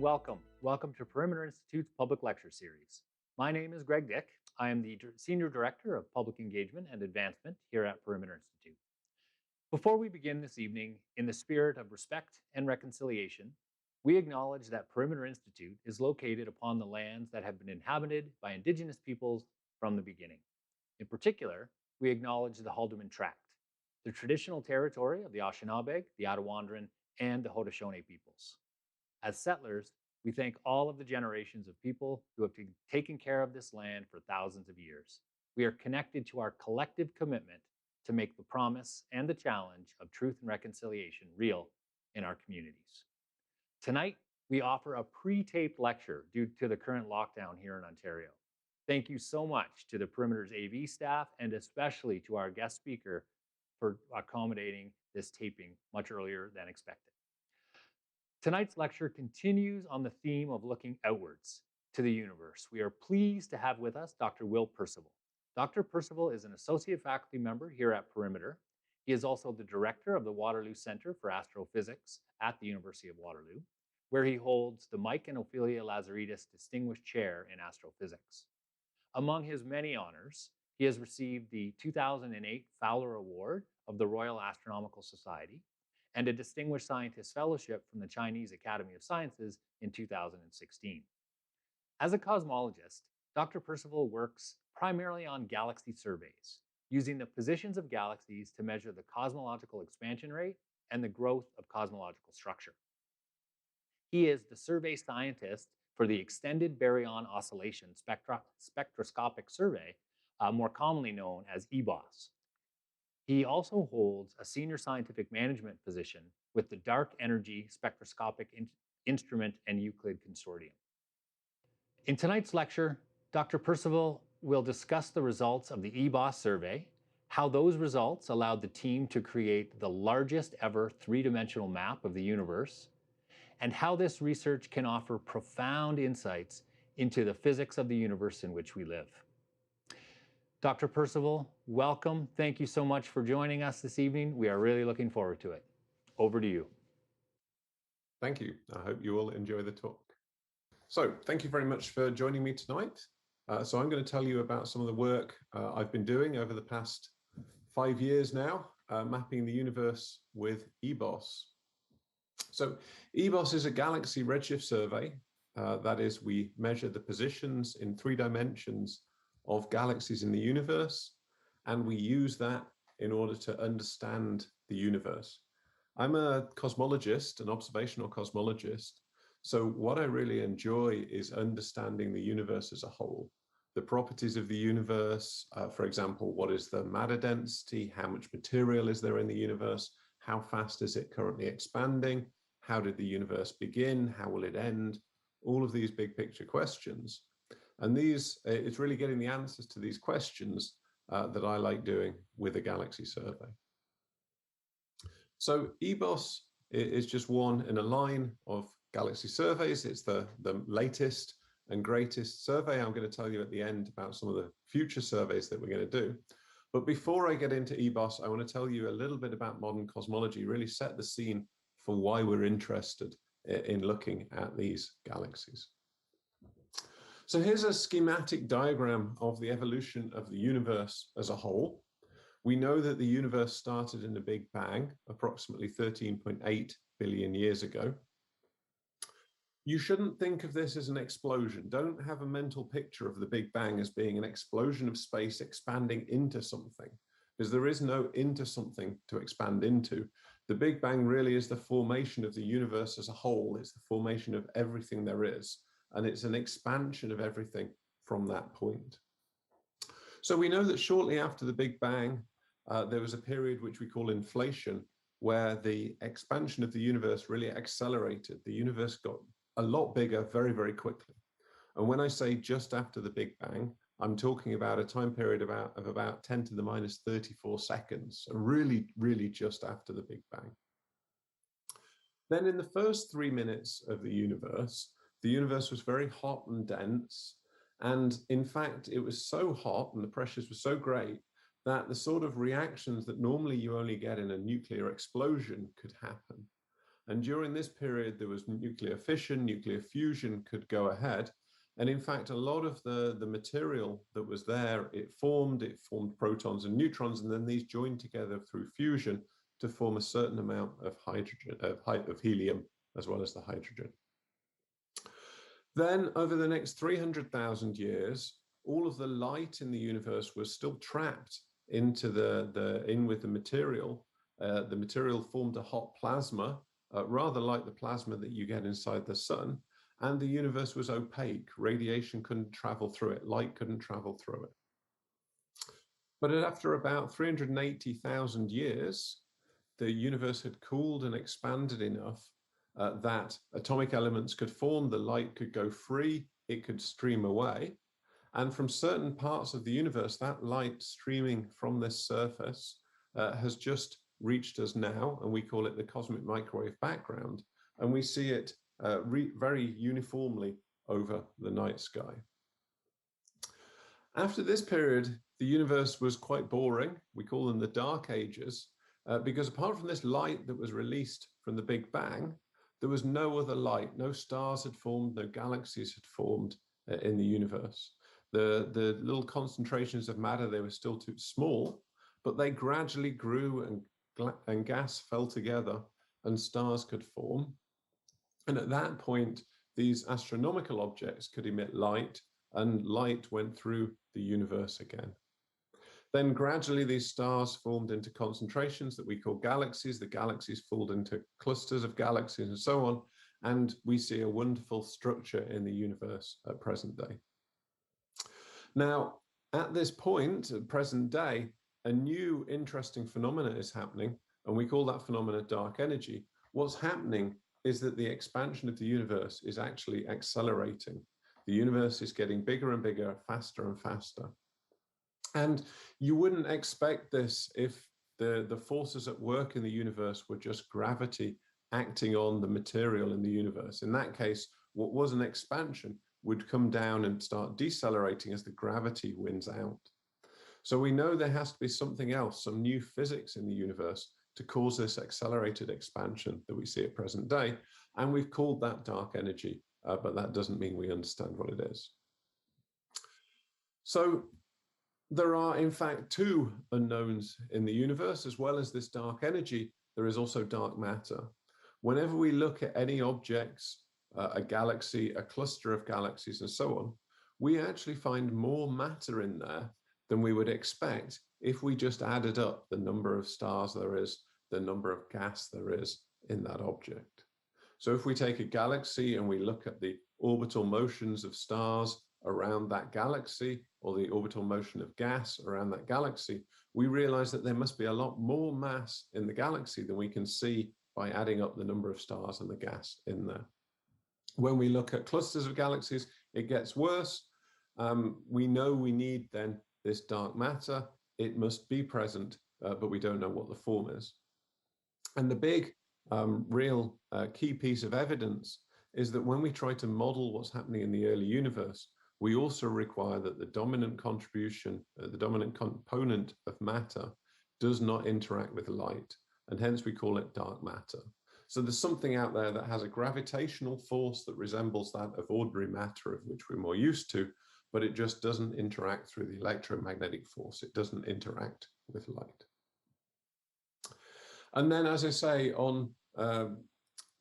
welcome. Welcome to Perimeter Institute's Public Lecture Series. My name is Greg Dick. I am the Senior Director of Public Engagement and Advancement here at Perimeter Institute. Before we begin this evening, in the spirit of respect and reconciliation, we acknowledge that Perimeter Institute is located upon the lands that have been inhabited by Indigenous peoples from the beginning. In particular, we acknowledge the Haldimand Tract, the traditional territory of the Anishinaabe, the Attawandaron, and the Haudenosaunee peoples. As settlers, we thank all of the generations of people who have taken care of this land for thousands of years. We are connected to our collective commitment to make the promise and the challenge of truth and reconciliation real in our communities. Tonight, we offer a pre-taped lecture due to the current lockdown here in Ontario. Thank you so much to the Perimeter's AV staff and especially to our guest speaker for accommodating this taping much earlier than expected. Tonight's lecture continues on the theme of looking outwards to the universe. We are pleased to have with us Dr. Will Percival. Dr. Percival is an associate faculty member here at Perimeter. He is also the director of the Waterloo Center for Astrophysics at the University of Waterloo, where he holds the Mike and Ophelia Lazaridis Distinguished Chair in Astrophysics. Among his many honors, he has received the 2008 Fowler Award of the Royal Astronomical Society and a Distinguished Scientist Fellowship from the Chinese Academy of Sciences in 2016. As a cosmologist, Dr. Percival works primarily on galaxy surveys, using the positions of galaxies to measure the cosmological expansion rate and the growth of cosmological structure. He is the survey scientist for the Extended Baryon Oscillation Spectroscopic Survey, more commonly known as eBOSS. He also holds a senior scientific management position with the Dark Energy Spectroscopic Instrument and Euclid Consortium. In tonight's lecture, Dr. Percival will discuss the results of the eBOSS survey, how those results allowed the team to create the largest ever three-dimensional map of the universe, and how this research can offer profound insights into the physics of the universe in which we live. Dr. Percival, welcome. Thank you so much for joining us this evening. We are really looking forward to it. Over to you. Thank you. I hope you all enjoy the talk. So thank you very much for joining me tonight. So I'm going to tell you about some of the work I've been doing over the past 5 years now, mapping the universe with eBOSS. So eBOSS is a galaxy redshift survey. That is, we measure the positions in 3 dimensions of galaxies in the universe, and we use that in order to understand the universe. I'm a cosmologist, an observational cosmologist, so what I really enjoy is understanding the universe as a whole. The properties of the universe, for example, what is the matter density, how much material is there in the universe, how fast is it currently expanding, how did the universe begin, how will it end, all of these big picture questions. And it's really getting the answers to these questions that I like doing with a galaxy survey. So eBOSS is just one in a line of galaxy surveys. It's the latest and greatest survey. I'm going to tell you at the end about some of the future surveys that we're going to do. But before I get into eBOSS, I want to tell you a little bit about modern cosmology, really set the scene for why we're interested in looking at these galaxies. So here's a schematic diagram of the evolution of the universe as a whole. We know that the universe started in the Big Bang approximately 13.8 billion years ago. You shouldn't think of this as an explosion. Don't have a mental picture of the Big Bang as being an explosion of space expanding into something, because there is no into something to expand into. The Big Bang really is the formation of the universe as a whole. It's the formation of everything there is. And it's an expansion of everything from that point. So we know that shortly after the Big Bang, there was a period which we call inflation, where the expansion of the universe really accelerated. The universe got a lot bigger very, very quickly. And when I say just after the Big Bang, I'm talking about a time period of about 10 to the minus 34 seconds, so really, really just after the Big Bang. Then in the first 3 minutes of the universe was very hot and dense. And in fact, it was so hot and the pressures were so great that the sort of reactions that normally you only get in a nuclear explosion could happen. And during this period, there was nuclear fission, nuclear fusion could go ahead. And in fact, a lot of the material that was there, it formed protons and neutrons, and then these joined together through fusion to form a certain amount of hydrogen, of helium, as well as the hydrogen. Then over the next 300,000 years, all of the light in the universe was still trapped into in with the material. The material formed a hot plasma, rather like the plasma that you get inside the sun, and the universe was opaque. Radiation couldn't travel through it, light couldn't travel through it. But after about 380,000 years, the universe had cooled and expanded enough that atomic elements could form, the light could go free, it could stream away. And from certain parts of the universe, that light streaming from this surface has just reached us now, and we call it the cosmic microwave background. And we see it very uniformly over the night sky. After this period, the universe was quite boring. We call them the Dark Ages, because apart from this light that was released from the Big Bang, there was no other light. No stars had formed, no galaxies had formed in the universe. The little concentrations of matter, they were still too small, but they gradually grew and gas fell together and stars could form. And at that point, these astronomical objects could emit light, and light went through the universe again. Then gradually these stars formed into concentrations that we call galaxies. The galaxies formed into clusters of galaxies and so on. And we see a wonderful structure in the universe at present day. Now, at this point, at present day, a new interesting phenomena is happening, and we call that phenomena dark energy. What's happening is that the expansion of the universe is actually accelerating. The universe is getting bigger and bigger, faster and faster. And you wouldn't expect this if the forces at work in the universe were just gravity acting on the material in the universe. In that case, what was an expansion would come down and start decelerating as the gravity wins out. So we know there has to be something else, some new physics in the universe to cause this accelerated expansion that we see at present day. And we've called that dark energy, but that doesn't mean we understand what it is. So there are, in fact, two unknowns in the universe. As well as this dark energy, there is also dark matter. Whenever we look at any objects, a galaxy, a cluster of galaxies, and so on, we actually find more matter in there than we would expect if we just added up the number of stars there is, the number of gas there is in that object. So if we take a galaxy and we look at the orbital motions of stars around that galaxy, or the orbital motion of gas around that galaxy, we realize that there must be a lot more mass in the galaxy than we can see by adding up the number of stars and the gas in there. When we look at clusters of galaxies, it gets worse. We know we need then this dark matter. It must be present, but we don't know what the form is. And the big real key piece of evidence is that when we try to model what's happening in the early universe, we also require that the dominant contribution, the dominant component of matter does not interact with light, and hence we call it dark matter. So there's something out there that has a gravitational force that resembles that of ordinary matter, of which we're more used to, but it just doesn't interact through the electromagnetic force. It doesn't interact with light. And then, as I say, on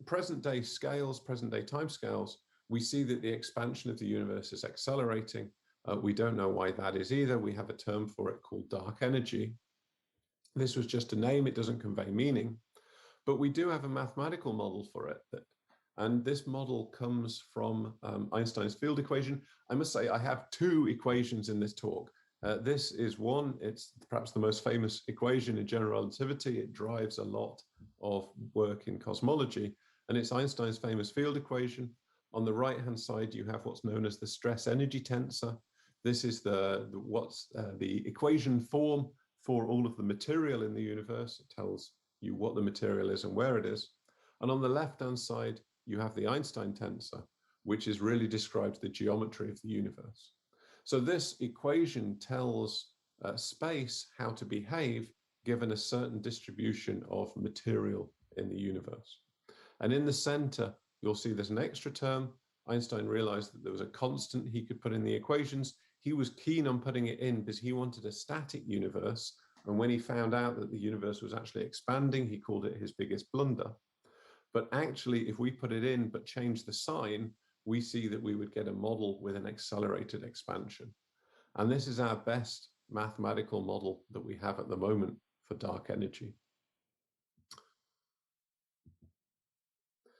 present day scales, present day timescales, we see that the expansion of the universe is accelerating. We don't know why that is either. We have a term for it called dark energy. This was just a name, it doesn't convey meaning, but we do have a mathematical model for it. And this model comes from Einstein's field equation. I must say I have two equations in this talk. This is one, it's perhaps the most famous equation in general relativity. It drives a lot of work in cosmology, and it's Einstein's famous field equation. On the right-hand side, you have what's known as the stress energy tensor. This is the equation form for all of the material in the universe. It tells you what the material is and where it is. And on the left-hand side, you have the Einstein tensor, which is really describes the geometry of the universe. So this equation tells space how to behave given a certain distribution of material in the universe. And in the center, you'll see there's an extra term. Einstein realized that there was a constant he could put in the equations. He was keen on putting it in because he wanted a static universe. And when he found out that the universe was actually expanding, he called it his biggest blunder. But actually, if we put it in but change the sign, we see that we would get a model with an accelerated expansion. And this is our best mathematical model that we have at the moment for dark energy.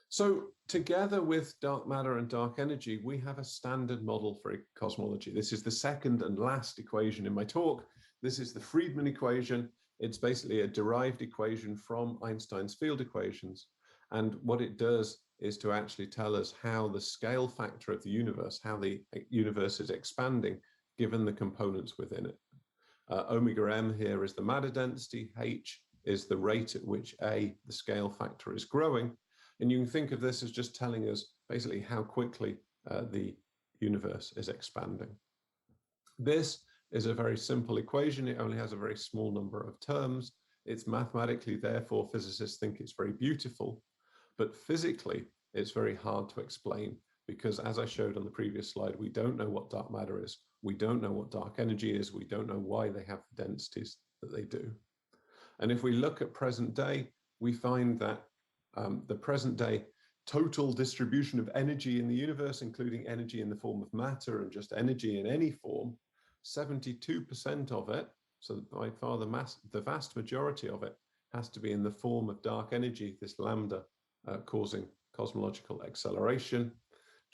So together with dark matter and dark energy, we have a standard model for cosmology. This is the second and last equation in my talk. This is the Friedmann equation. It's basically a derived equation from Einstein's field equations. And what it does is to actually tell us how the scale factor of the universe, how the universe is expanding, given the components within it. Omega m here is the matter density, h is the rate at which the scale factor is growing. And you can think of this as just telling us basically how quickly the universe is expanding. This is a very simple equation. It only has a very small number of terms. It's mathematically, therefore, physicists think it's very beautiful. But physically, it's very hard to explain because, as I showed on the previous slide, we don't know what dark matter is. We don't know what dark energy is. We don't know why they have the densities that they do. And if we look at present day, we find that the present day total distribution of energy in the universe, including energy in the form of matter and just energy in any form, 72% of it, so by far the vast majority of it, has to be in the form of dark energy, this lambda causing cosmological acceleration.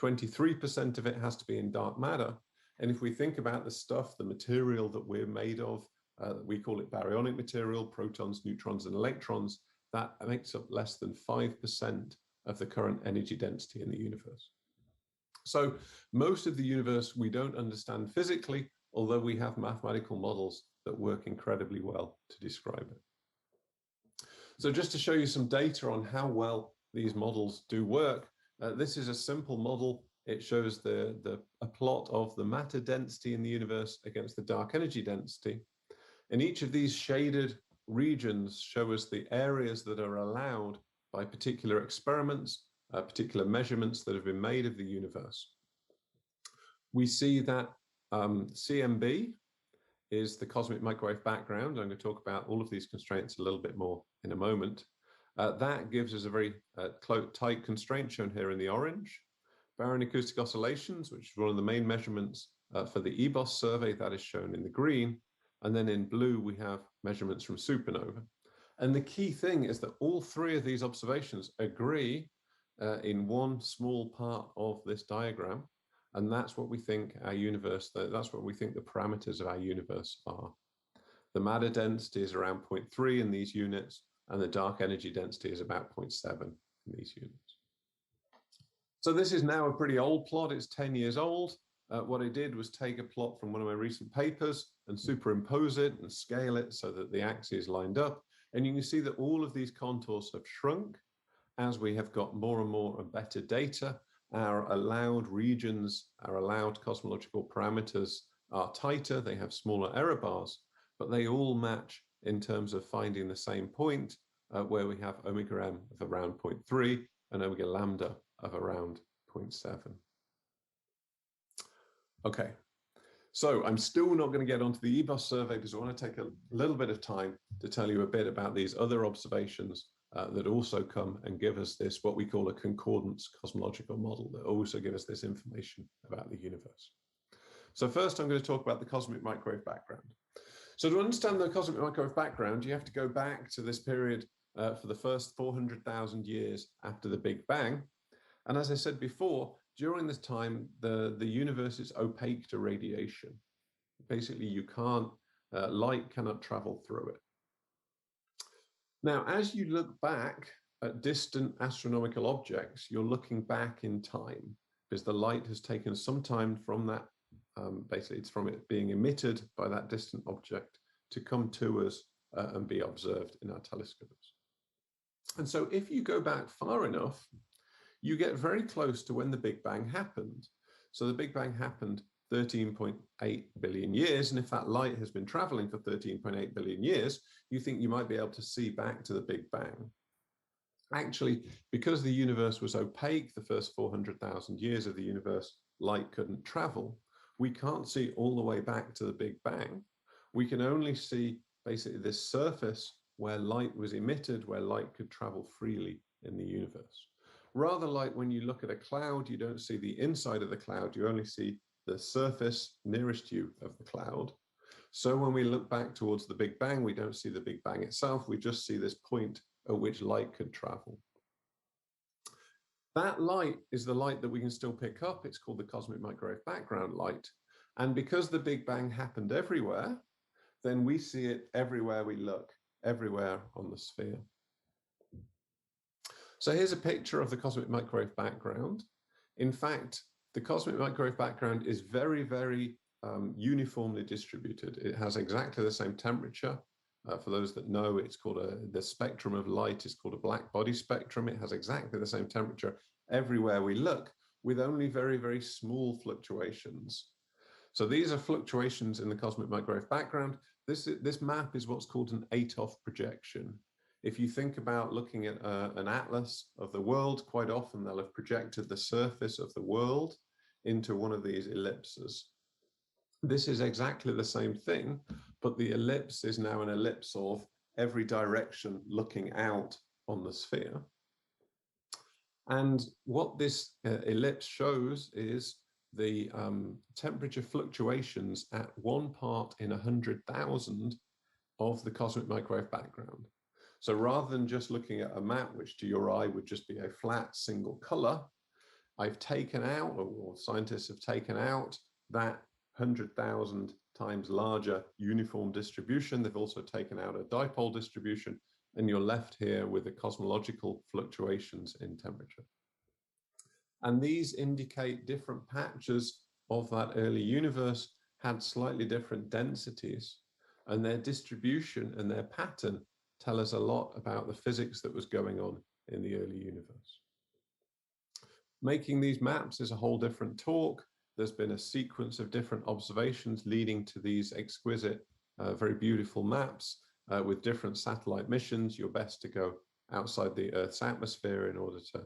23% of it has to be in dark matter. And if we think about the stuff, the material that we're made of, we call it baryonic material, protons, neutrons, and electrons, that makes up less than 5% of the current energy density in the universe. So most of the universe we don't understand physically, although we have mathematical models that work incredibly well to describe it. So just to show you some data on how well these models do work, this is a simple model. It shows a plot of the matter density in the universe against the dark energy density. And each of these shaded regions show us the areas that are allowed by particular experiments, particular measurements that have been made of the universe. We see that CMB is the cosmic microwave background. I'm going to talk about all of these constraints a little bit more in a moment. That gives us a very tight constraint shown here in the orange. Baryon acoustic oscillations, which is one of the main measurements for the eBOSS survey, that is shown in the green. And then in blue, we have measurements from supernova. And the key thing is that all three of these observations agree in one small part of this diagram. And that's what we think our universe, that's what we think the parameters of our universe are. The matter density is around 0.3 in these units, and the dark energy density is about 0.7 in these units. So this is now a pretty old plot. It's 10 years old. What I did was take a plot from one of my recent papers and superimpose it and scale it so that the axes lined up. And you can see that all of these contours have shrunk as we have got more and more and better data. Our allowed regions, our allowed cosmological parameters are tighter. They have smaller error bars, but they all match in terms of finding the same point where we have omega m of around 0.3 and omega lambda of around 0.7. Okay, so I'm still not going to get onto the eBOSS survey because I want to take a little bit of time to tell you a bit about these other observations that also come and give us this, what we call a concordance cosmological model, that also give us this information about the universe. So first, I'm going to talk about the cosmic microwave background. So to understand the cosmic microwave background, you have to go back to this period for the first 400,000 years after the Big Bang. And as I said before, during this time, the universe is opaque to radiation. Basically, light cannot travel through it. Now, as you look back at distant astronomical objects, you're looking back in time because the light has taken some time from that, basically it's from it being emitted by that distant object to come to us and be observed in our telescopes. And so if you go back far enough, you get very close to when the Big Bang happened. So the Big Bang happened 13.8 billion years. And if that light has been traveling for 13.8 billion years, you think you might be able to see back to the Big Bang. Actually, because the universe was opaque, the first 400,000 years of the universe, light couldn't travel. We can't see all the way back to the Big Bang. We can only see basically this surface where light was emitted, where light could travel freely in the universe. Rather like when you look at a cloud, you don't see the inside of the cloud, you only see the surface nearest you of the cloud. So when we look back towards the Big Bang, we don't see the Big Bang itself, we just see this point at which light could travel. That light is the light that we can still pick up. It's called the cosmic microwave background light. And because the Big Bang happened everywhere, then we see it everywhere we look, everywhere on the sphere. So here's a picture of the cosmic microwave background. In fact, the cosmic microwave background is very, very uniformly distributed. It has exactly the same temperature. For those that know, it's called the spectrum of light is called a black body spectrum. It has exactly the same temperature everywhere we look, with only very, very small fluctuations. So these are fluctuations in the cosmic microwave background. This map is what's called an 8-off projection. If you think about looking at an atlas of the world, quite often they'll have projected the surface of the world into one of these ellipses. This is exactly the same thing, but the ellipse is now an ellipse of every direction looking out on the sphere. And what this ellipse shows is the temperature fluctuations at 1 part in 100,000 of the cosmic microwave background. So rather than just looking at a map, which to your eye would just be a flat single color, I've taken out, or scientists have taken out, that 100,000 times larger uniform distribution. They've also taken out a dipole distribution, and you're left here with the cosmological fluctuations in temperature. And these indicate different patches of that early universe had slightly different densities, and their distribution and their pattern tell us a lot about the physics that was going on in the early universe. Making these maps is a whole different talk. There's been a sequence of different observations leading to these exquisite, very beautiful maps with different satellite missions. You're best to go outside the Earth's atmosphere in order to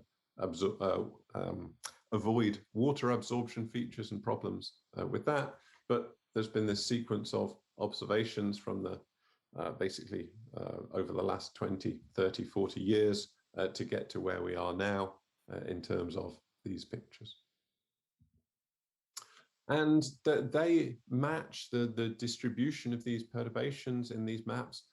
avoid water absorption features and problems with that. But there's been this sequence of observations from the basically over the last 20, 30, 40 years to get to where we are now in terms of these pictures. And they match the distribution of these perturbations in these maps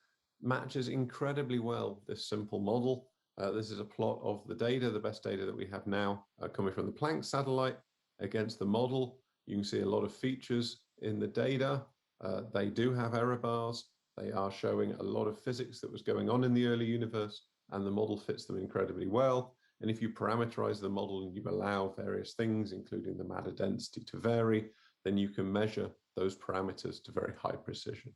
matches incredibly well this simple model. This is a plot of the data, the best data that we have now coming from the Planck satellite against the model. You can see a lot of features in the data. They do have error bars. They are showing a lot of physics that was going on in the early universe, and the model fits them incredibly well. And if you parameterize the model and you allow various things, including the matter density, to vary, then you can measure those parameters to very high precision.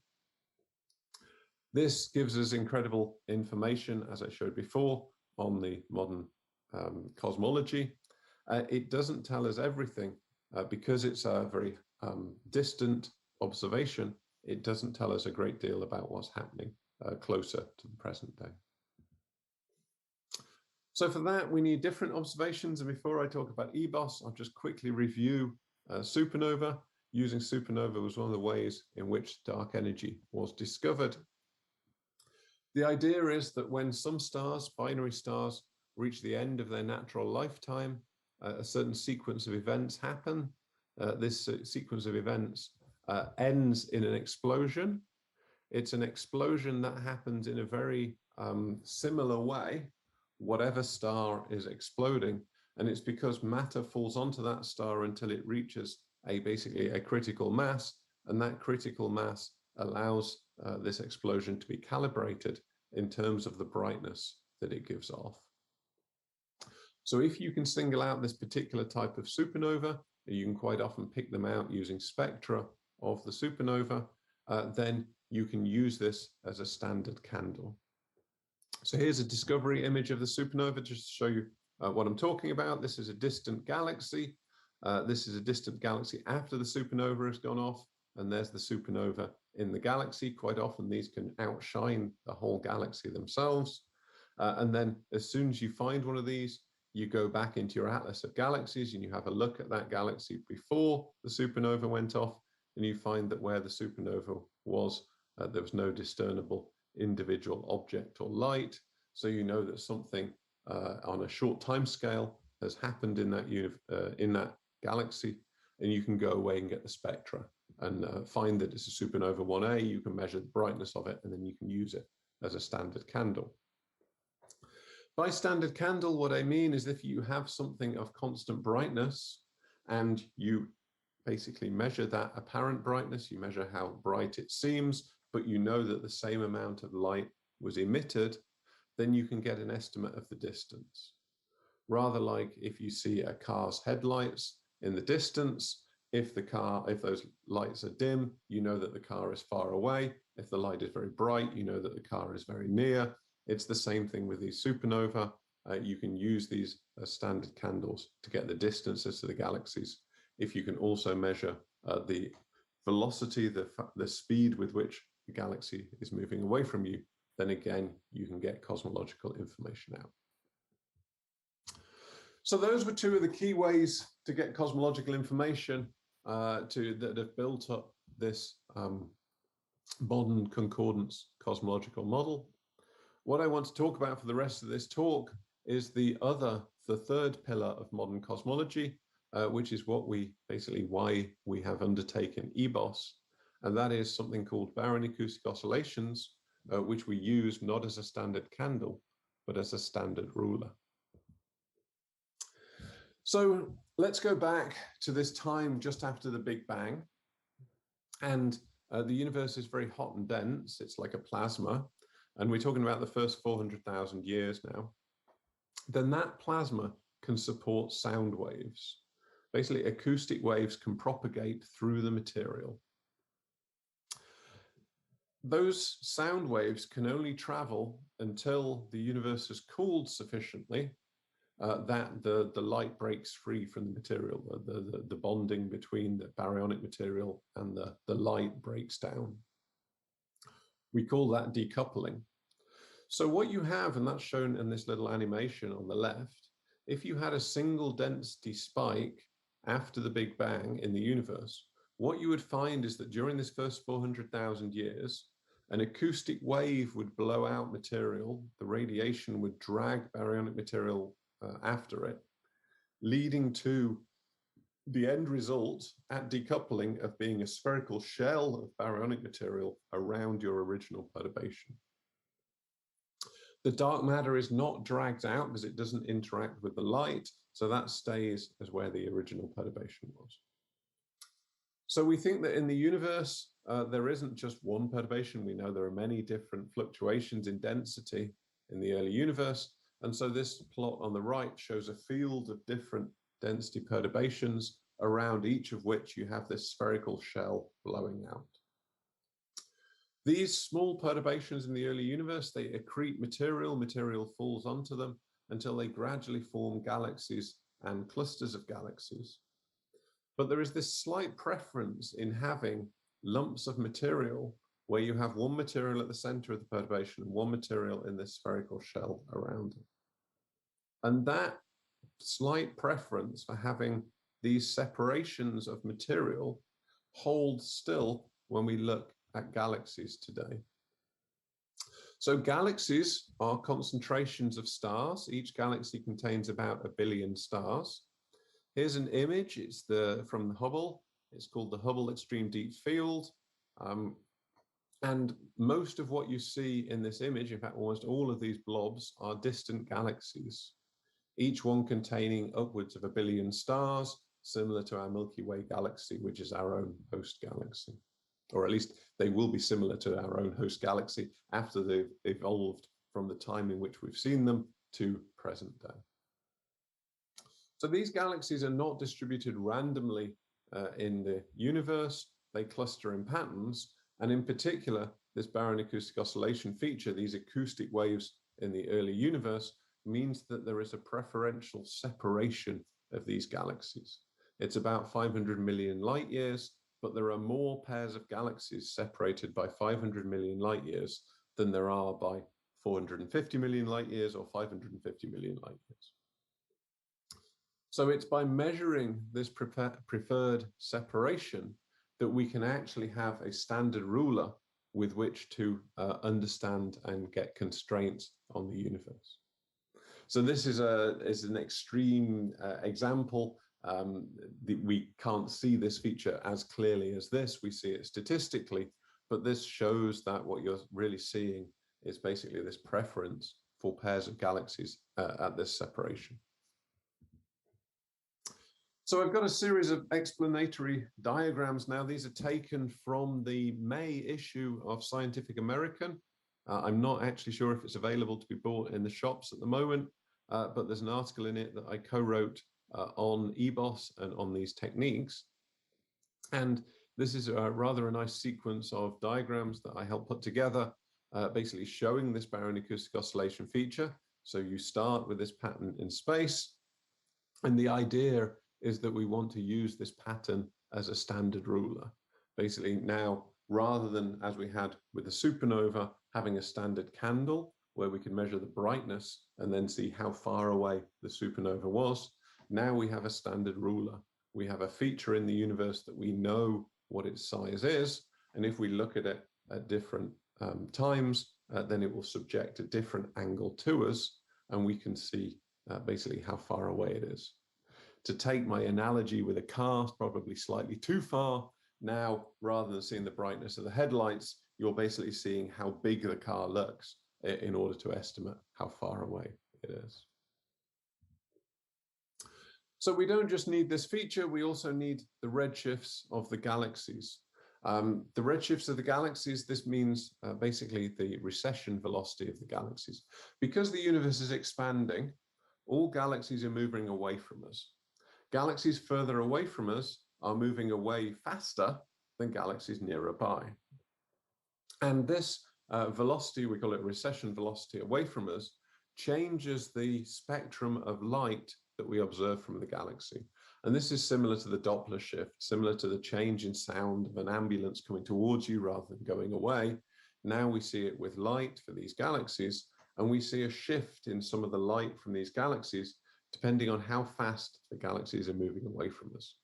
This gives us incredible information, as I showed before, on the modern cosmology. It doesn't tell us everything because it's a very distant observation. It doesn't tell us a great deal about what's happening closer to the present day. So for that, we need different observations. And before I talk about eBOSS, I'll just quickly review supernova. Using supernova was one of the ways in which dark energy was discovered. The idea is that when some stars, binary stars, reach the end of their natural lifetime, a certain sequence of events happen. This sequence of events ends in an explosion. It's an explosion that happens in a very similar way, whatever star is exploding. And it's because matter falls onto that star until it reaches basically a critical mass. And that critical mass allows this explosion to be calibrated in terms of the brightness that it gives off. So if you can single out this particular type of supernova, you can quite often pick them out using spectra of the supernova, then you can use this as a standard candle. So here's a discovery image of the supernova just to show you what I'm talking about. This is a distant galaxy. This is a distant galaxy after the supernova has gone off, and there's the supernova in the galaxy. Quite often these can outshine the whole galaxy themselves. And then as soon as you find one of these, you go back into your atlas of galaxies and you have a look at that galaxy before the supernova went off, and you find that where the supernova was, there was no discernible individual object or light. So you know that something on a short time scale has happened in that galaxy, and you can go away and get the spectra and find that it's a supernova 1A. You can measure the brightness of it, and then you can use it as a standard candle. By standard candle, what I mean is if you have something of constant brightness and you basically measure that apparent brightness, you measure how bright it seems, but you know that the same amount of light was emitted, then you can get an estimate of the distance. Rather like if you see a car's headlights in the distance, if those lights are dim, you know that the car is far away. If the light is very bright, you know that the car is very near. It's the same thing with these supernova. You can use these as standard candles to get the distances to the galaxies. If you can also measure the velocity, the speed with which the galaxy is moving away from you, then again, you can get cosmological information out. So those were two of the key ways to get cosmological information that have built up this modern concordance cosmological model. What I want to talk about for the rest of this talk is the third pillar of modern cosmology, which is why we have undertaken eBOSS, and that is something called Baryon acoustic oscillations, which we use not as a standard candle, but as a standard ruler. So let's go back to this time just after the Big Bang, and the universe is very hot and dense. It's like a plasma. And we're talking about the first 400,000 years now, then that plasma can support sound waves. Basically, acoustic waves can propagate through the material. Those sound waves can only travel until the universe has cooled sufficiently that the light breaks free from the material. The bonding between the baryonic material and the light breaks down. We call that decoupling. So what you have, and that's shown in this little animation on the left, if you had a single density spike after the Big Bang in the universe, what you would find is that during this first 400,000 years, an acoustic wave would blow out material, the radiation would drag baryonic material after it, leading to the end result at decoupling of being a spherical shell of baryonic material around your original perturbation. The dark matter is not dragged out because it doesn't interact with the light, so that stays as where the original perturbation was. So we think that in the universe, there isn't just one perturbation. We know there are many different fluctuations in density in the early universe. And so this plot on the right shows a field of different density perturbations, around each of which you have this spherical shell blowing out. These small perturbations in the early universe, they accrete material, material falls onto them until they gradually form galaxies and clusters of galaxies. But there is this slight preference in having lumps of material where you have one material at the center of the perturbation and one material in this spherical shell around it. And that slight preference for having these separations of material holds still when we look at galaxies today. So galaxies are concentrations of stars. Each galaxy contains about 1 billion stars. Here's an image. It's from the Hubble. It's called the Hubble Extreme Deep Field. And most of what you see in this image, in fact, almost all of these blobs are distant galaxies, each one containing upwards of 1 billion stars, similar to our Milky Way galaxy, which is our own host galaxy. Or at least they will be similar to our own host galaxy after they've evolved from the time in which we've seen them to present day. So these galaxies are not distributed randomly in the universe. They cluster in patterns. And in particular, this baryon acoustic oscillation feature, these acoustic waves in the early universe, means that there is a preferential separation of these galaxies. It's about 500 million light years, but there are more pairs of galaxies separated by 500 million light years than there are by 450 million light years or 550 million light years. So it's by measuring this preferred separation that we can actually have a standard ruler with which to understand and get constraints on the universe. So this is an extreme example. We can't see this feature as clearly as this. We see it statistically, but this shows that what you're really seeing is basically this preference for pairs of galaxies at this separation. So I've got a series of explanatory diagrams now. These are taken from the May issue of Scientific American. I'm not actually sure if it's available to be bought in the shops at the moment, but there's an article in it that I co-wrote on eBOSS and on these techniques. And this is rather a nice sequence of diagrams that I helped put together, basically showing this baryon acoustic oscillation feature. So you start with this pattern in space, and the idea is that we want to use this pattern as a standard ruler. Basically now, rather than as we had with the supernova, having a standard candle where we can measure the brightness and then see how far away the supernova was, now we have a standard ruler. We have a feature in the universe that we know what its size is, and if we look at it at different times, then it will subject a different angle to us, and we can see basically how far away it is. To take my analogy with a car, probably slightly too far. Now, rather than seeing the brightness of the headlights, you're basically seeing how big the car looks in order to estimate how far away it is. So we don't just need this feature, we also need the redshifts of the galaxies. The redshifts of the galaxies, this means basically the recession velocity of the galaxies. Because the universe is expanding, all galaxies are moving away from us. Galaxies further away from us are moving away faster than galaxies nearer by. And this velocity, we call it recession velocity away from us, changes the spectrum of light that we observe from the galaxy. And this is similar to the Doppler shift, similar to the change in sound of an ambulance coming towards you rather than going away. Now we see it with light for these galaxies, and we see a shift in some of the light from these galaxies depending on how fast the galaxies are moving away from us.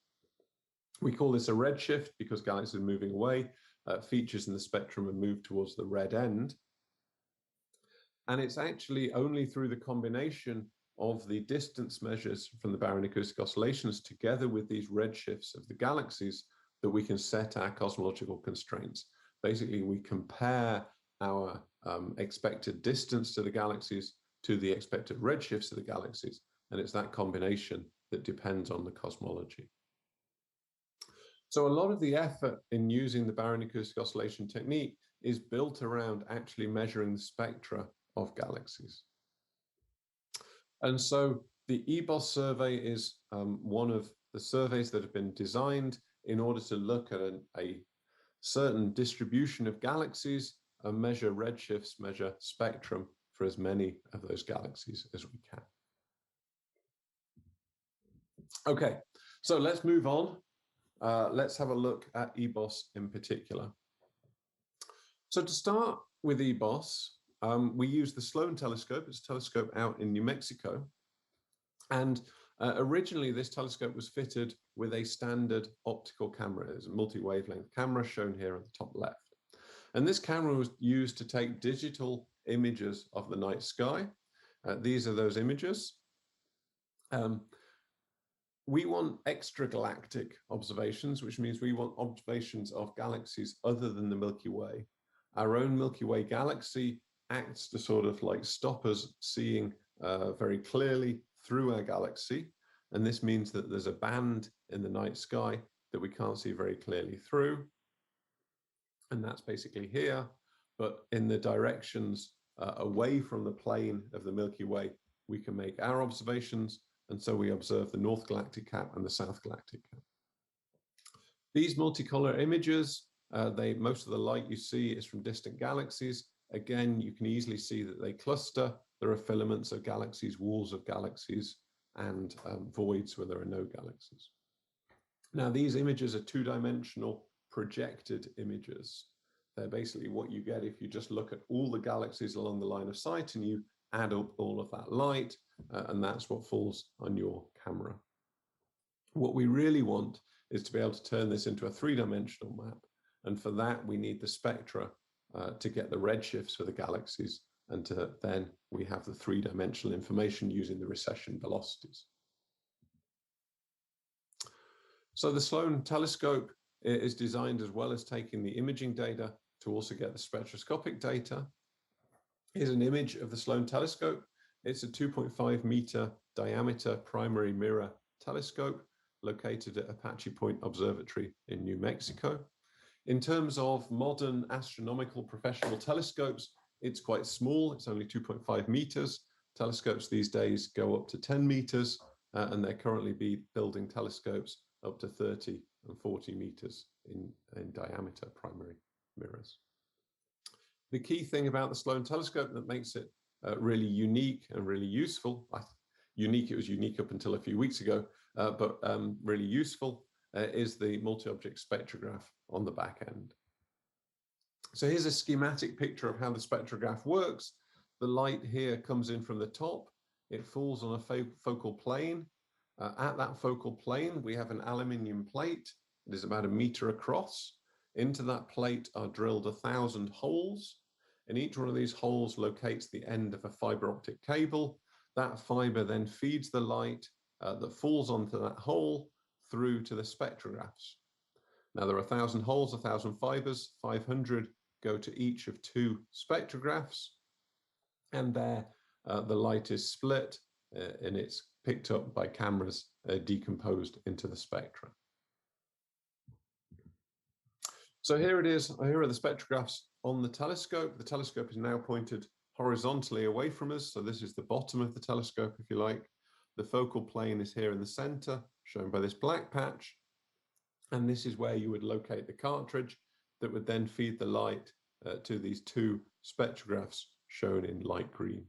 We call this a redshift because galaxies are moving away, features in the spectrum are moved towards the red end. And it's actually only through the combination of the distance measures from the baryon acoustic oscillations together with these redshifts of the galaxies that we can set our cosmological constraints. Basically, we compare our expected distance to the galaxies to the expected redshifts of the galaxies. And it's that combination that depends on the cosmology. So a lot of the effort in using the baryon acoustic oscillation technique is built around actually measuring the spectra of galaxies. And so the eBOSS survey is one of the surveys that have been designed in order to look at a certain distribution of galaxies and measure redshifts, measure spectrum for as many of those galaxies as we can. Okay, so let's move on. Let's have a look at eBOSS in particular. So to start with eBOSS, we use the Sloan telescope. It's a telescope out in New Mexico. And originally this telescope was fitted with a standard optical camera. It's a multi-wavelength camera shown here on the top left. And this camera was used to take digital images of the night sky. These are those images. We want extragalactic observations, which means we want observations of galaxies other than the Milky Way. Our own Milky Way galaxy acts to sort of like stop us seeing very clearly through our galaxy. And this means that there's a band in the night sky that we can't see very clearly through. And that's basically here. But in the directions away from the plane of the Milky Way, we can make our observations. And so we observe the North Galactic Cap and the South Galactic Cap. These multicolor images, most of the light you see is from distant galaxies. Again, you can easily see that they cluster. There are filaments of galaxies, walls of galaxies, and voids where there are no galaxies. Now, these images are two-dimensional projected images. They're basically what you get if you just look at all the galaxies along the line of sight and you add up all of that light, and that's what falls on your camera. What we really want is to be able to turn this into a three-dimensional map. And for that, we need the spectra to get the redshifts for the galaxies. And then we have the three-dimensional information using the recession velocities. So the Sloan telescope is designed, as well as taking the imaging data, to also get the spectroscopic data. Here's an image of the Sloan telescope. It's a 2.5 meter diameter primary mirror telescope located at Apache Point Observatory in New Mexico. In terms of modern astronomical professional telescopes, it's quite small. It's only 2.5 meters. Telescopes these days go up to 10 meters, and they're currently building telescopes up to 30 and 40 meters in diameter primary mirrors. The key thing about the Sloan telescope that makes it really unique and really useful, it was unique up until a few weeks ago, but really useful, is the multi-object spectrograph on the back end. So here's a schematic picture of how the spectrograph works. The light here comes in from the top. It falls on a focal plane. At that focal plane, we have an aluminium plate. It is about 1 meter across. Into that plate are drilled 1,000 holes, and each one of these holes locates the end of a fiber optic cable. That fiber then feeds the light that falls onto that hole through to the spectrographs. Now there are 1,000 holes, 1,000 fibers, 500 go to each of 2 spectrographs, and there the light is split and it's picked up by cameras, decomposed into the spectra. So here it is. Here are the spectrographs on the telescope. The telescope is now pointed horizontally away from us. So this is the bottom of the telescope, if you like. The focal plane is here in the center, shown by this black patch. And this is where you would locate the cartridge that would then feed the light to these 2 spectrographs shown in light green.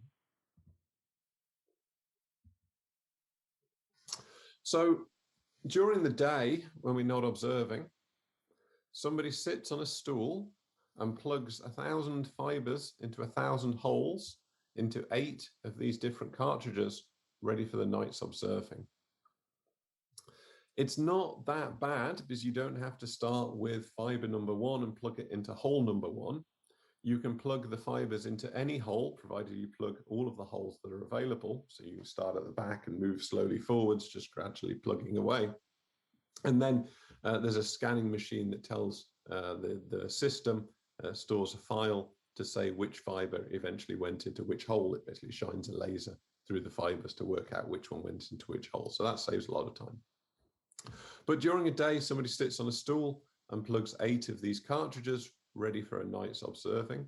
So during the day, when we're not observing, somebody sits on a stool and plugs 1,000 fibers into 1,000 holes into 8 of these different cartridges ready for the night's observing. It's not that bad because you don't have to start with fiber number 1 and plug it into hole number 1. You can plug the fibers into any hole, provided you plug all of the holes that are available. So you can start at the back and move slowly forwards, just gradually plugging away. And then there's a scanning machine that tells the system, stores a file to say which fiber eventually went into which hole. It basically shines a laser through the fibers to work out which one went into which hole. So that saves a lot of time. But during a day, somebody sits on a stool and plugs 8 of these cartridges ready for a night's observing.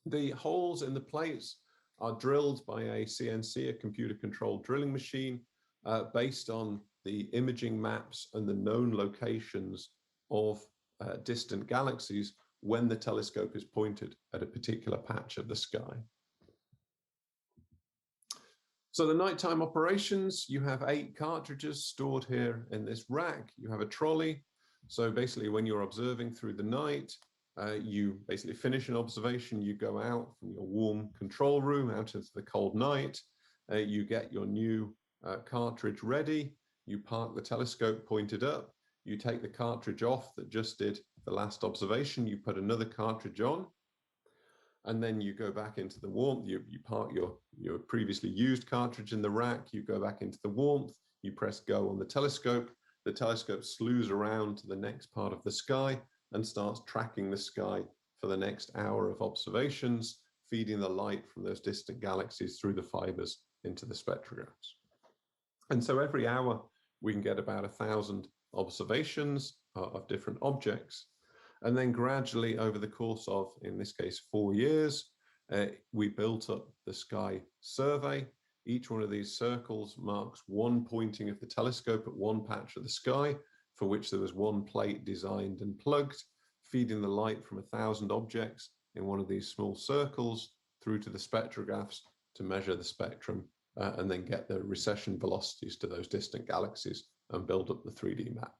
The holes in the plates are drilled by a CNC, a computer-controlled drilling machine, based on the imaging maps and the known locations of distant galaxies when the telescope is pointed at a particular patch of the sky. So the nighttime operations, you have 8 cartridges stored here in this rack. You have a trolley. So basically when you're observing through the night, you basically finish an observation, you go out from your warm control room out into the cold night, you get your new cartridge ready, you park the telescope pointed up, you take the cartridge off that just did the last observation, you put another cartridge on, and then you go back into the warmth, you park your previously used cartridge in the rack, you go back into the warmth, you press go on the telescope slews around to the next part of the sky and starts tracking the sky for the next hour of observations, feeding the light from those distant galaxies through the fibers into the spectrographs. And so every hour we can get about 1,000 observations of different objects. And then gradually over the course of, in this case, 4 years, we built up the sky survey. Each one of these circles marks one pointing of the telescope at one patch of the sky, for which there was one plate designed and plugged, feeding the light from 1,000 objects in one of these small circles through to the spectrographs to measure the spectrum and then get the recession velocities to those distant galaxies and build up the 3D map.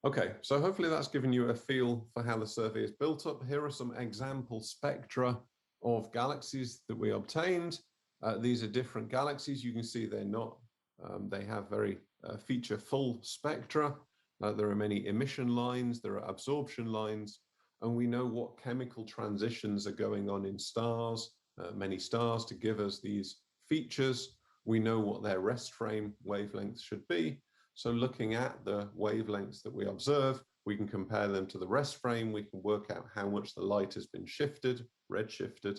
Okay, so hopefully that's given you a feel for how the survey is built up. Here are some example spectra of galaxies that we obtained. These are different galaxies. You can see they're not, they have very feature full spectra. There are many emission lines, there are absorption lines, and we know what chemical transitions are going on in stars, many stars, to give us these features. We know what their rest frame wavelengths should be. So looking at the wavelengths that we observe, we can compare them to the rest frame. We can work out how much the light has been shifted, redshifted,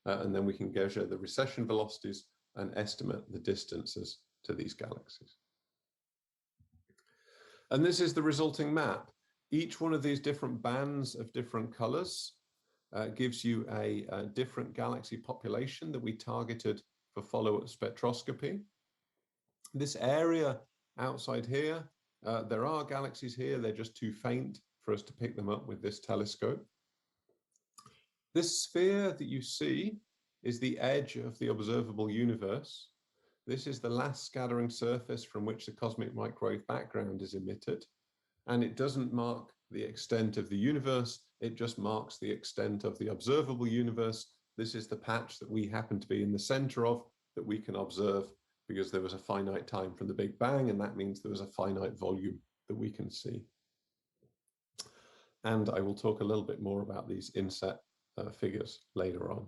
and then we can measure the recession velocities and estimate the distances to these galaxies. And this is the resulting map. Each one of these different bands of different colors gives you a different galaxy population that we targeted for follow-up spectroscopy. This area outside here, there are galaxies here, they're just too faint for us to pick them up with this telescope. This sphere that you see is the edge of the observable universe. This is the last scattering surface from which the cosmic microwave background is emitted. And it doesn't mark the extent of the universe, it just marks the extent of the observable universe. This is the patch that we happen to be in the center of, that we can observe because there was a finite time from the Big Bang, and that means there was a finite volume that we can see. And I will talk a little bit more about these inset figures later on.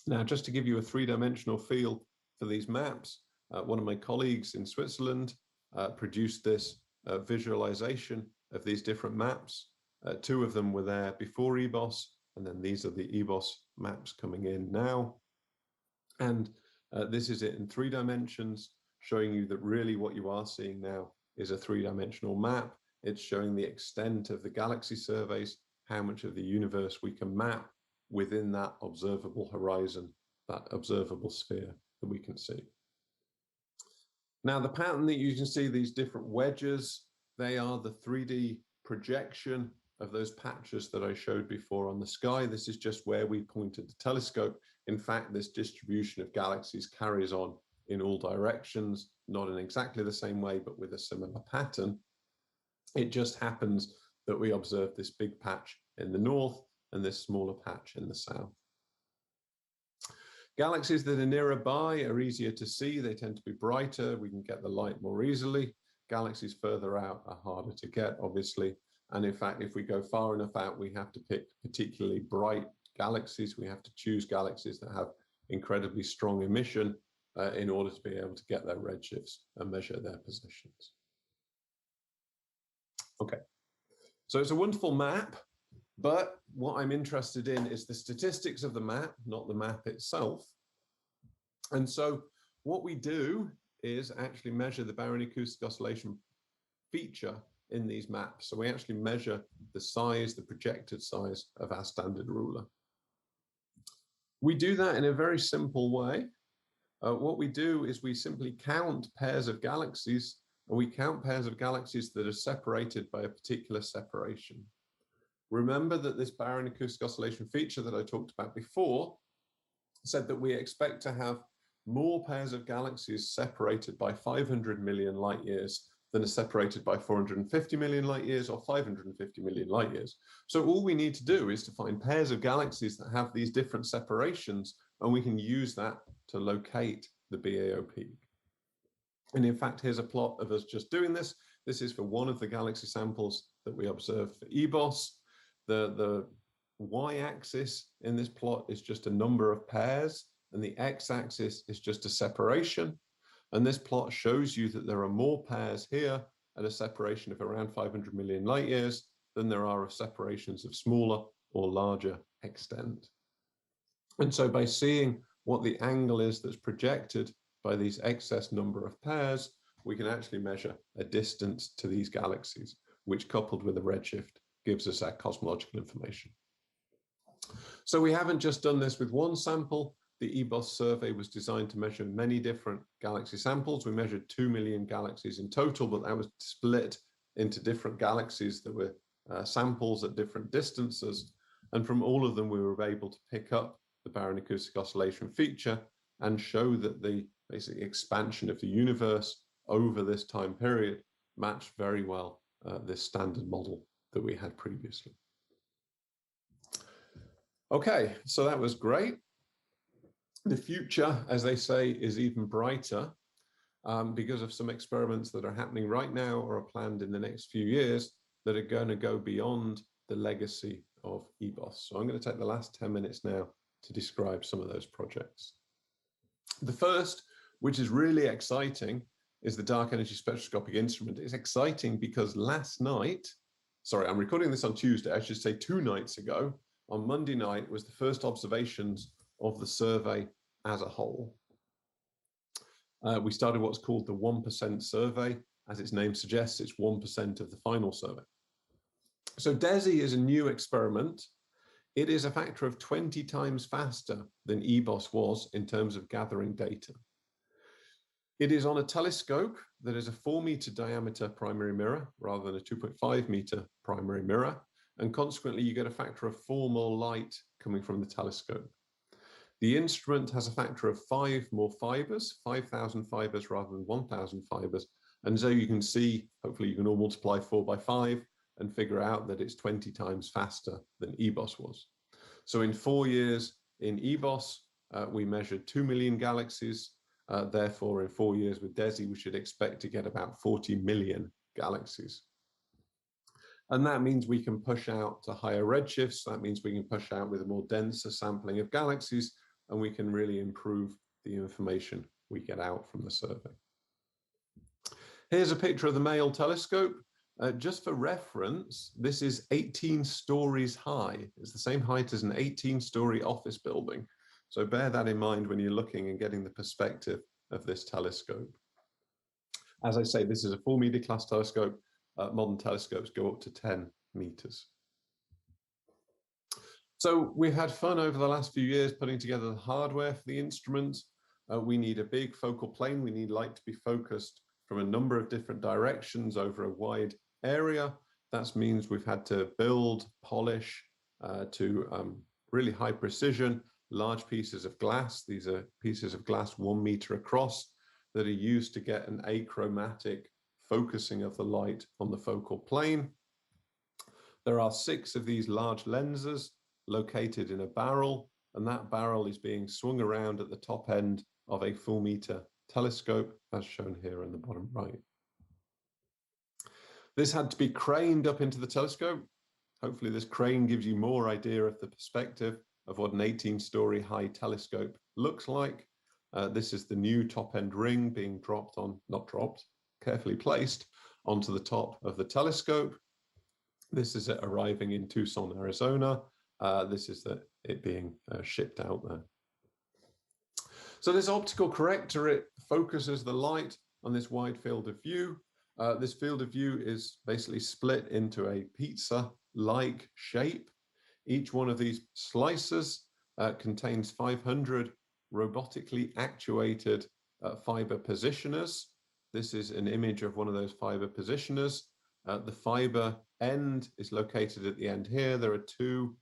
Now, just to give you a three-dimensional feel for these maps, one of my colleagues in Switzerland produced this visualization of these different maps. Two of them were there before eBOSS, and then these are the eBOSS maps coming in now. And this is it in 3 dimensions, showing you that really what you are seeing now is a 3-dimensional map. It's showing the extent of the galaxy surveys, how much of the universe we can map within that observable horizon, that observable sphere that we can see. Now, the pattern that you can see, these different wedges, they are the 3D projection of those patches that I showed before on the sky. This is just where we pointed the telescope. In fact, this distribution of galaxies carries on in all directions, not in exactly the same way, but with a similar pattern. It just happens that we observe this big patch in the north and this smaller patch in the south. Galaxies that are nearby are easier to see. They tend to be brighter. We can get the light more easily. Galaxies further out are harder to get, obviously. And in fact, if we go far enough out, we have to pick particularly bright galaxies. We have to choose galaxies that have incredibly strong emission in order to be able to get their redshifts and measure their positions. Okay, so it's a wonderful map, but what I'm interested in is the statistics of the map, not the map itself. And so what we do is actually measure the Baryon acoustic oscillation feature in these maps. So we actually measure the size, the projected size of our standard ruler. We do that in a very simple way. What we do is we simply count pairs of galaxies, and we count pairs of galaxies that are separated by a particular separation. Remember that this Baryon acoustic oscillation feature that I talked about before said that we expect to have more pairs of galaxies separated by 500 million light years than are separated by 450 million light years or 550 million light years. So all we need to do is to find pairs of galaxies that have these different separations, and we can use that to locate the BAO peak. And in fact, here's a plot of us just doing this. This is for one of the galaxy samples that we observed for eBOSS. The y-axis in this plot is just a number of pairs, and the x-axis is just a separation. And this plot shows you that there are more pairs here at a separation of around 500 million light years than there are of separations of smaller or larger extent. And so by seeing what the angle is that's projected by these excess number of pairs, we can actually measure a distance to these galaxies, which coupled with a redshift gives us our cosmological information. So we haven't just done this with one sample. The eBOSS survey was designed to measure many different galaxy samples. We measured 2 million galaxies in total, but that was split into different galaxies that were samples at different distances. And from all of them, we were able to pick up the Baryon acoustic oscillation feature and show that the basic expansion of the universe over this time period matched very well this standard model that we had previously. Okay, so that was great. The future, as they say, is even brighter because of some experiments that are happening right now or are planned in the next few years that are going to go beyond the legacy of eBOSS. So I'm going to take the last 10 minutes now to describe some of those projects. The first, which is really exciting, is the Dark Energy Spectroscopic Instrument. It's exciting because last night, sorry, I'm recording this on Tuesday, I should say 2 nights ago, on Monday night was the first observations of the survey as a whole. We started what's called the 1% survey. As its name suggests, it's 1% of the final survey. So DESI is a new experiment. It is a factor of 20 times faster than eBOSS was in terms of gathering data. It is on a telescope that is a 4-meter diameter primary mirror rather than a 2.5-meter primary mirror, and consequently you get a factor of 4 more light coming from the telescope. The instrument has a factor of 5 more fibers, 5,000 fibers rather than 1,000 fibers, and so you can see, hopefully you can all multiply 4 by 5 and figure out that it's 20 times faster than eBOSS was. So in 4 years in eBOSS, we measured 2 million galaxies. Therefore, in 4 years with DESI, we should expect to get about 40 million galaxies. And that means we can push out to higher redshifts. That means we can push out with a more denser sampling of galaxies, and we can really improve the information we get out from the survey. Here's a picture of the Male telescope. Just for reference, this is 18 stories high. It's the same height as an 18-story office building. So bear that in mind when you're looking and getting the perspective of this telescope. As I say, this is a 4-meter class telescope. Modern telescopes go up to 10 meters. So we've had fun over the last few years putting together the hardware for the instrument. We need a big focal plane. We need light to be focused from a number of different directions over a wide area. That means we've had to build, polish to really high precision, large pieces of glass. These are pieces of glass 1 meter across that are used to get an achromatic focusing of the light on the focal plane. There are 6 of these large lenses located in a barrel, and that barrel is being swung around at the top end of a 4-meter telescope, as shown here in the bottom right. This had to be craned up into the telescope. Hopefully this crane gives you more idea of the perspective of what an 18-story high telescope looks like. This is the new top-end ring being dropped on, not dropped, carefully placed onto the top of the telescope. This is it arriving in Tucson, Arizona. This is it being shipped out there. So this optical corrector, it focuses the light on this wide field of view. This field of view is basically split into a pizza-like shape. Each one of these slices contains 500 robotically actuated fiber positioners. This is an image of one of those fiber positioners. The fiber end is located at the end here. There are 2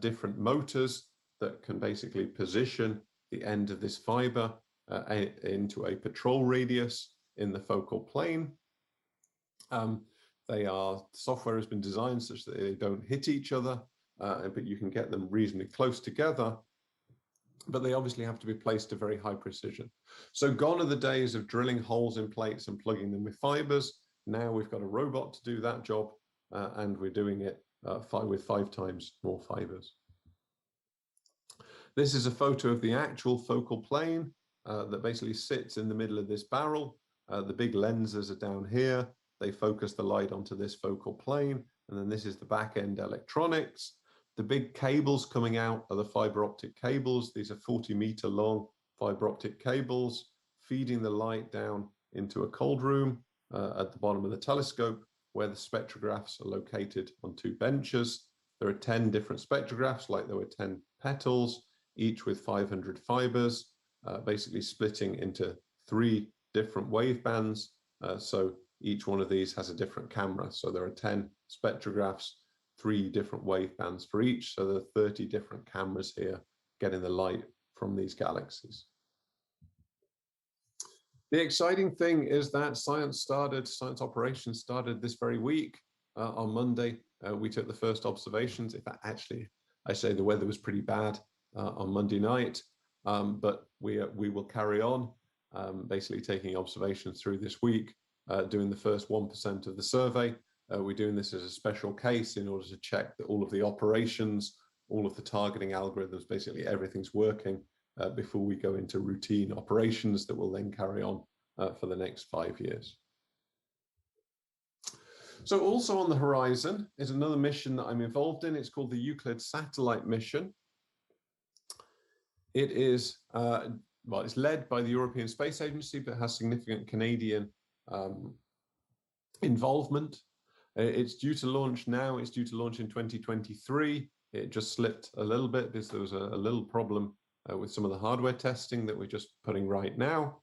different motors that can basically position the end of this fiber into a patrol radius in the focal plane. Software has been designed such that they don't hit each other, but you can get them reasonably close together. But they obviously have to be placed to very high precision. So gone are the days of drilling holes in plates and plugging them with fibers. Now we've got a robot to do that job, and we're doing it with 5 times more fibers. This is a photo of the actual focal plane that basically sits in the middle of this barrel. The big lenses are down here. They focus the light onto this focal plane. And then this is the back end electronics. The big cables coming out are the fiber optic cables. These are 40-meter long fiber optic cables feeding the light down into a cold room at the bottom of the telescope, where the spectrographs are located on 2 benches. There are 10 different spectrographs, like there were 10 petals, each with 500 fibers, basically splitting into 3 different wave bands. So each one of these has a different camera. So there are 10 spectrographs, 3 different wave bands for each. So there are 30 different cameras here getting the light from these galaxies. The exciting thing is that science operations started this very week. On Monday, we took the first observations. In fact, actually, I say the weather was pretty bad on Monday night, but we will carry on, basically taking observations through this week, doing the first 1% of the survey. We're doing this as a special case in order to check that all of the operations, all of the targeting algorithms, basically everything's working before we go into routine operations that will then carry on for the next 5 years. So also on the horizon is another mission that I'm involved in. It's called the Euclid Satellite Mission. It is, well, it's led by the European Space Agency, but has significant Canadian involvement. It's due to launch now. It's due to launch in 2023. It just slipped a little bit because there was a little problem with some of the hardware testing that we're just putting right now.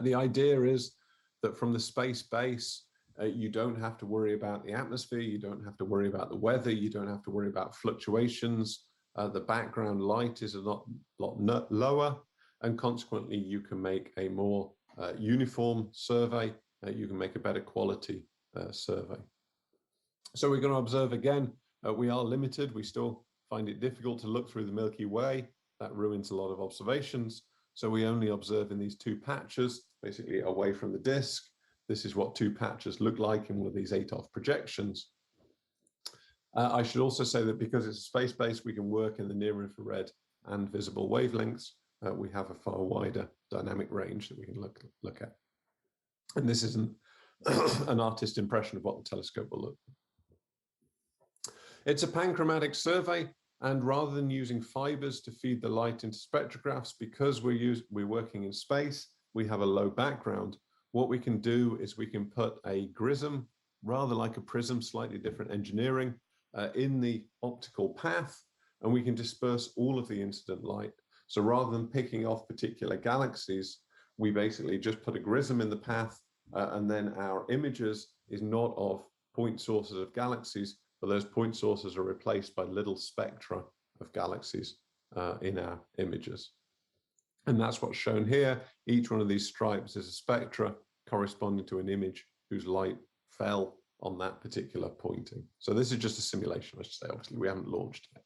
The idea is that from the space base, you don't have to worry about the atmosphere, you don't have to worry about the weather, you don't have to worry about fluctuations. The background light is a lot lower, and consequently you can make a more uniform survey, you can make a better quality survey. So we're going to observe again, we are limited, we still find it difficult to look through the Milky Way. That ruins a lot of observations. So we only observe in these two patches, basically away from the disk. This is what two patches look like in one of these 8-off projections. I should also say that because it's space-based, we can work in the near-infrared and visible wavelengths. We have a far wider dynamic range that we can look at. And this is an artist's impression of what the telescope will look like. It's a panchromatic survey, and rather than using fibers to feed the light into spectrographs, because we're working in space, we have a low background. What we can do is we can put a grism, rather like a prism, slightly different engineering, in the optical path, and we can disperse all of the incident light. So rather than picking off particular galaxies, we basically just put a grism in the path, and then our images is not of point sources of galaxies, but those point sources are replaced by little spectra of galaxies in our images. And that's what's shown here. Each one of these stripes is a spectra corresponding to an image whose light fell on that particular pointing. So this is just a simulation, I should say. Obviously, we haven't launched yet.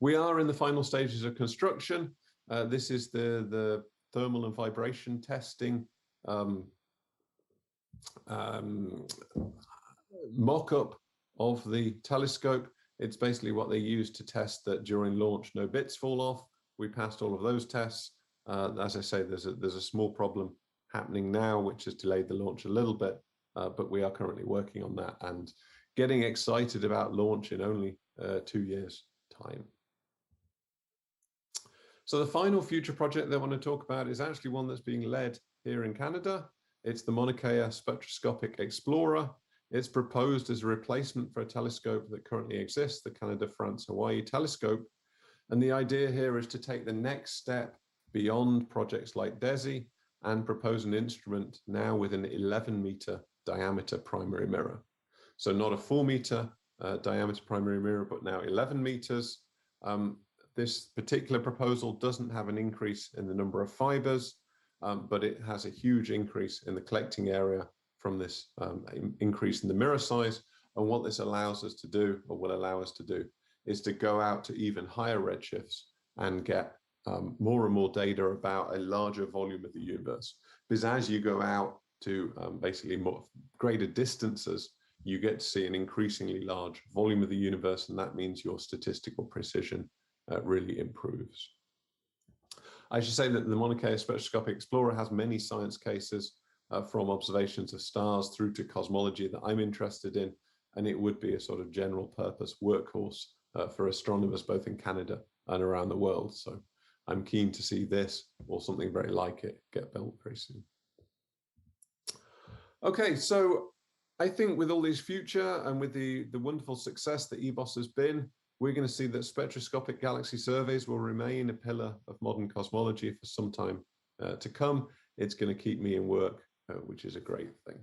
We are in the final stages of construction. This is the thermal and vibration testing mock-up of the telescope. It's basically what they use to test that during launch no bits fall off. We passed all of those tests. As I say, there's a small problem happening now, which has delayed the launch a little bit, but we are currently working on that and getting excited about launch in only 2 years' time. So the final future project that I want to talk about is actually one that's being led here in Canada. It's the Mauna Kea Spectroscopic Explorer. It's proposed as a replacement for a telescope that currently exists, the Canada-France-Hawaii telescope. And the idea here is to take the next step beyond projects like DESI and propose an instrument now with an 11-meter diameter primary mirror. So not a 4-meter diameter primary mirror, but now 11 meters. This particular proposal doesn't have an increase in the number of fibers, but it has a huge increase in the collecting area from this increase in the mirror size. And what this allows us to do, or will allow us to do, is to go out to even higher redshifts and get more and more data about a larger volume of the universe. Because as you go out to basically more greater distances, you get to see an increasingly large volume of the universe, and that means your statistical precision really improves. I should say that the Mauna Kea Spectroscopic Explorer has many science cases from observations of stars through to cosmology that I'm interested in, and it would be a sort of general purpose workhorse for astronomers both in Canada and around the world. So I'm keen to see this or something very like it get built very soon. Okay, so I think with all these future and with the wonderful success that eBOSS has been, we're going to see that spectroscopic galaxy surveys will remain a pillar of modern cosmology for some time to come. It's going to keep me in work, which is a great thing.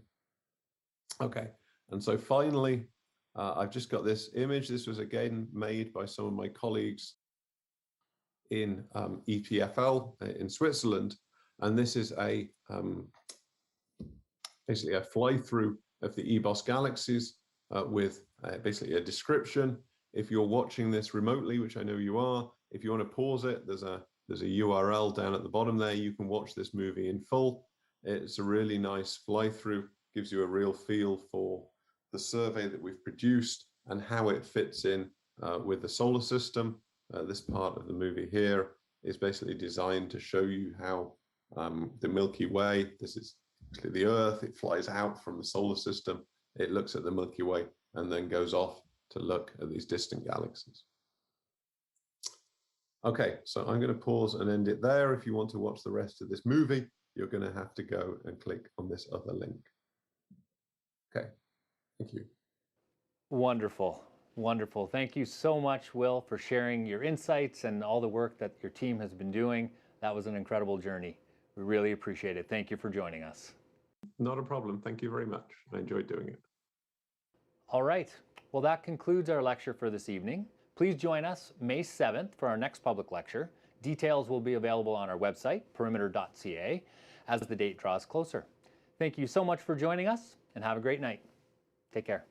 Okay, and so finally, I've just got this image. This was again made by some of my colleagues in EPFL in Switzerland. And this is a basically a fly-through of the eBOSS galaxies with basically a description. If you're watching this remotely, which I know you are, if you want to pause it, there's a URL down at the bottom there. You can watch this movie in full. It's a really nice fly-through, gives you a real feel for the survey that we've produced and how it fits in with the solar system. This part of the movie here is basically designed to show you how the Milky Way, this is actually the Earth, it flies out from the solar system, it looks at the Milky Way and then goes off to look at these distant galaxies. Okay, so I'm going to pause and end it there. If you want to watch the rest of this movie, you're going to have to go and click on this other link. Okay, thank you. Wonderful. Wonderful. Thank you so much, Will, for sharing your insights and all the work that your team has been doing. That was an incredible journey. We really appreciate it. Thank you for joining us. Not a problem. Thank you very much. I enjoyed doing it. All right. Well, that concludes our lecture for this evening. Please join us May 7th for our next public lecture. Details will be available on our website, perimeter.ca, as the date draws closer. Thank you so much for joining us, and have a great night. Take care.